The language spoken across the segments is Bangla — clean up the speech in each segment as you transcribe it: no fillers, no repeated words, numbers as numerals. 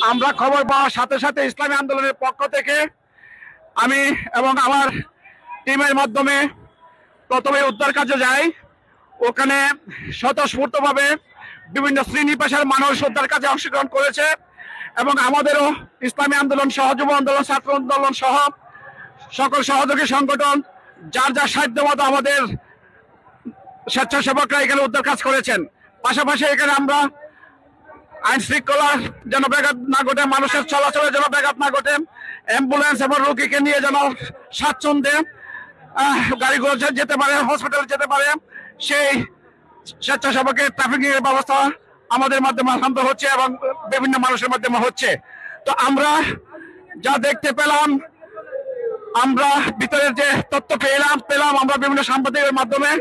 আমরা খবর পাওয়ার সাথে সাথে ইসলামী আন্দোলনের পক্ষ থেকে আমি এবং আমার টিমের মাধ্যমে প্রথমে উদ্ধার কাজে যাই। ওখানে স্বতঃস্ফূর্তভাবে বিভিন্ন শ্রেণী পেশার মানুষ উদ্ধার কাজে অংশগ্রহণ করেছে এবং আমাদেরও ইসলামী আন্দোলন সহ, যুব আন্দোলন, ছাত্র আন্দোলন সহ সকল সহযোগী সংগঠন যার যার সাধ্য মতো আমাদের স্বেচ্ছাসেবকরা এখানে উদ্ধার কাজ করেছেন। পাশাপাশি এখানে আমরা আইন শৃঙ্খলা যেন ব্যাঘাত না ঘটে, মানুষের চলাচলের যেন ব্যাঘাত না ঘটে, অ্যাম্বুলেন্স এবং রোগীকে নিয়ে যেন স্বাচ্ছন্দ্যে গাড়িগুলো যেতে পারে, হসপিটালে যেতে পারে, সেই স্বেচ্ছাসেবকের ট্রাফিকিং এর ব্যবস্থা আমাদের মাধ্যমে আরম্ভ হচ্ছে এবং বিভিন্ন মানুষের মাধ্যমে হচ্ছে। তো আমরা যা দেখতে পেলাম, আমরা ভিতরের যে তথ্য পেলাম আমরা বিভিন্ন সাংবাদিকের মাধ্যমে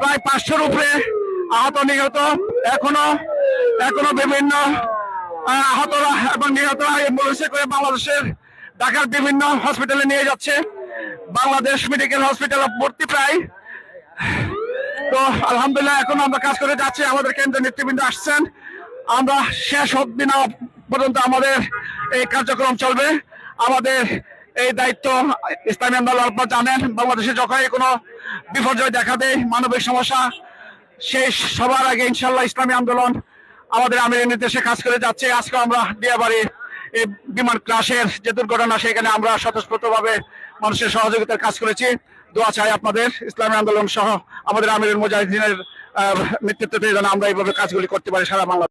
প্রায় 500-র উপরে আহত নিহত, এখনো বিভিন্ন আহতরা এবং নিহতরা অ্যাম্বুলেন্সে করে বাংলাদেশের ঢাকার বিভিন্ন হসপিটালে নিয়ে যাচ্ছে। বাংলাদেশ মেডিকেল হসপিটালে ভর্তি প্রায়। তো আলহামদুলিল্লাহ এখন আমরা কাজ করে যাচ্ছি। আমাদের কেন্দ্রের নেতৃবৃন্দ আসছেন, আমরা শেষ দিন পর্যন্ত আমাদের এই কার্যক্রম চলবে। আমাদের এই দায়িত্ব ইসলামী আন্দোলন, আপনারা জানেন, বাংলাদেশে যখনই কোনো বিপর্যয় দেখা দেয়, মানবিক সমস্যা, সেই সবার আগে ইনশাল্লাহ ইসলামী আন্দোলন আমাদের আমিরের নির্দেশে কাজ করে যাচ্ছে। আজকে আমরা দিয়াবাড়ি এই বিমান ক্রাশের যে দুর্ঘটনা, সেখানে আমরা স্বতঃস্ফূর্তভাবে মানুষের সহযোগিতার কাজ করেছি। দোয়া চাই আপনাদের, ইসলামী আন্দোলন সহ আমাদের আমিরের মুজাহিদিনের নেতৃত্বে যেন আমরা এইভাবে কাজগুলি করতে পারি সারা বাংলা।